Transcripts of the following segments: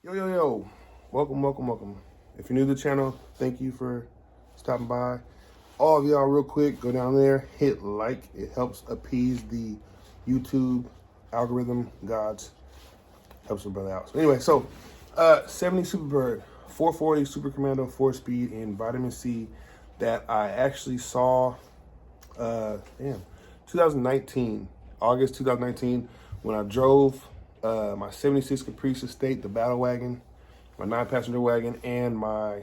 Yo. Welcome. If you're new to the channel, thank you for stopping by. All of y'all, real quick, go down there, hit like. It helps appease the YouTube algorithm gods. Helps a brother out. So anyway, 70 Superbird, 440 Super Commando 4-speed in vitamin C that I actually saw, 2019, August 2019, when I drove my 76 Caprice Estate, the Battle Wagon, my 9-passenger wagon, and my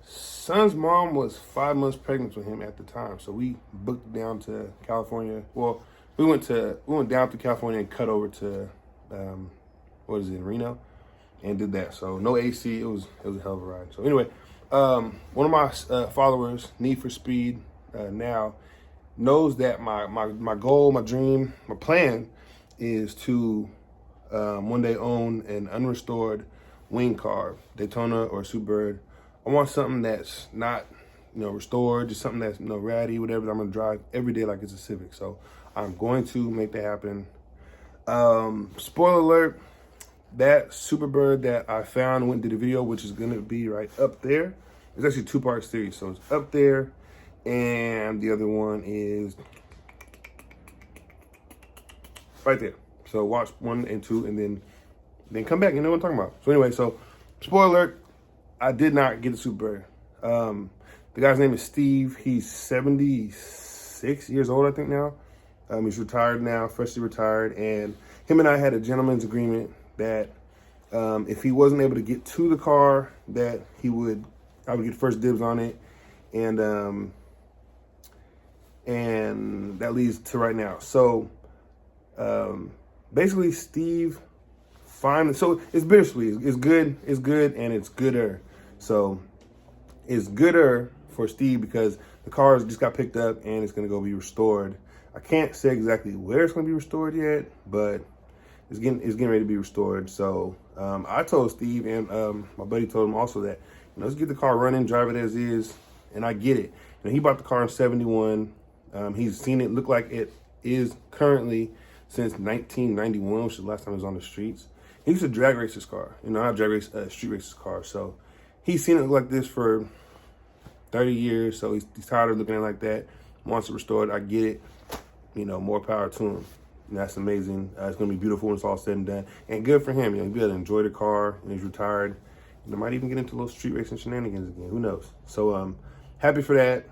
son's mom was 5 months pregnant with him at the time. So we booked down to California. Well, we went down to California and cut over to Reno, and did that. So no AC. It was a hell of a ride. So anyway, one of my followers, Need for Speed, now knows that my goal, my dream, my plan is to one day own an unrestored wing car, Daytona or Superbird. I want something that's not, restored, just something that's, ratty, whatever, that I'm gonna drive every day like it's a Civic. So I'm going to make that happen. Spoiler alert, that Superbird that I found, went and did a video, which is gonna be right up there. It's actually a 2-part series, so it's up there, and the other one is right there. So watch 1 and 2, and then come back. You know what I'm talking about. So anyway, spoiler alert, I did not get the Superbird. The guy's name is Steve. He's 76 years old, I think now. He's retired now, freshly retired, and him and I had a gentleman's agreement that if he wasn't able to get to the car, that I would get first dibs on it, and that leads to right now. So basically, Steve finally, so it's bittersweet. It's good, and it's gooder. So it's gooder for Steve because the car just got picked up and it's gonna go be restored. I can't say exactly where it's gonna be restored yet, but it's getting ready to be restored. So I told Steve, and my buddy told him also, that let's get the car running, drive it as is, and I get it. He bought the car in '71. He's seen it look like it is currently since 1991, which is the last time it was on the streets. He used to drag race his car, not drag race, street race his car. So he's seen it look like this for 30 years. So he's tired of looking at it like that. Wants it restored. I get it. More power to him. And that's amazing. It's gonna be beautiful when it's all said and done, and good for him. He'll be able to enjoy the car, and he's retired. Might even get into little street racing shenanigans again. Who knows? So happy for that.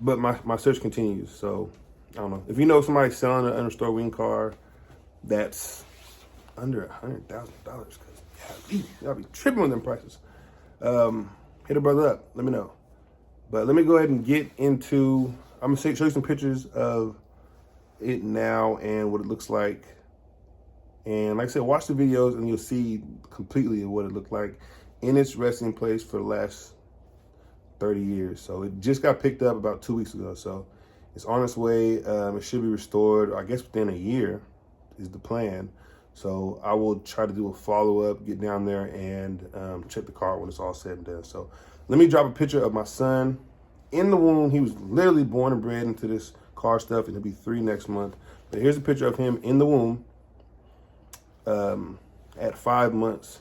But my search continues. So I don't know if you know somebody selling an unrestored wing car that's under $100,000, because y'all be tripping with them prices. Hit a brother up. Let me know. But let me go ahead and get into. I'm gonna show you some pictures of it now and what it looks like. And like I said, watch the videos and you'll see completely what it looked like in its resting place for the last 30 years. So it just got picked up about 2 weeks ago. So it's on its way. It should be restored, I guess, within a year is the plan. So I will try to do a follow-up, get down there and check the car when it's all said and done. So let me drop a picture of my son in the womb. He was literally born and bred into this car stuff, and he'll be 3 next month. But here's a picture of him in the womb at 5 months.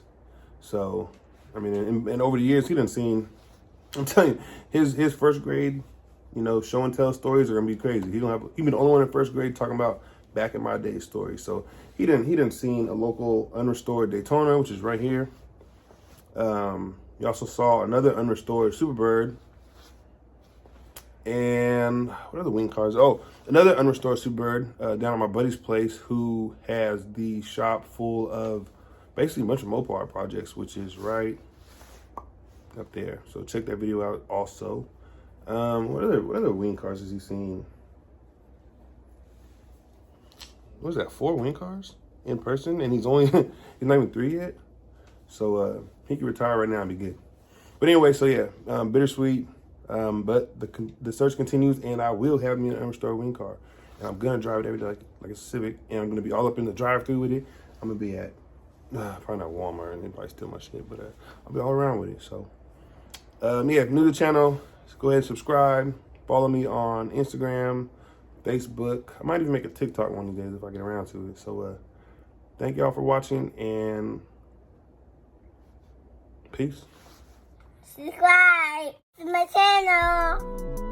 So, I mean, and over the years, he done seen, I'm telling you, his first grade, show and tell stories are gonna be crazy. He been the only one in first grade talking about back in my day stories. So he done seen a local unrestored Daytona, which is right here. You also saw another unrestored Superbird. And what other wing cars? Oh, another unrestored Superbird down at my buddy's place, who has the shop full of basically a bunch of Mopar projects, which is right up there. So check that video out also. What other wing cars has he seen? What was that, 4 wing cars in person? And he's not even 3 yet. So he can retire right now and be good. But anyway, so yeah, bittersweet. But the search continues, and I will have me an unrestored wing car, and I'm gonna drive it every day like a Civic, and I'm gonna be all up in the drive-through with it. I'm gonna be at probably not Walmart, and they probably steal my shit, but I'll be all around with it. So yeah, if you're new to the channel, go ahead and subscribe. Follow me on Instagram, Facebook. I might even make a TikTok one of these days if I get around to it. So Thank y'all for watching, and peace. Subscribe to my channel.